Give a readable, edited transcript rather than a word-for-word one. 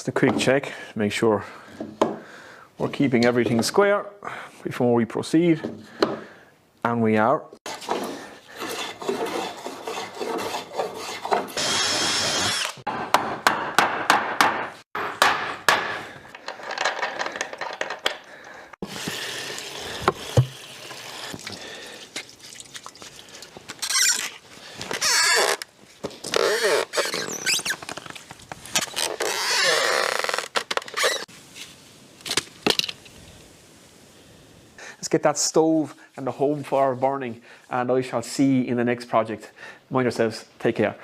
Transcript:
Just a quick check, make sure we're keeping everything square before we proceed, and we are. Let's get that stove and the home fire burning, and I shall see you in the next project. Mind yourselves, take care.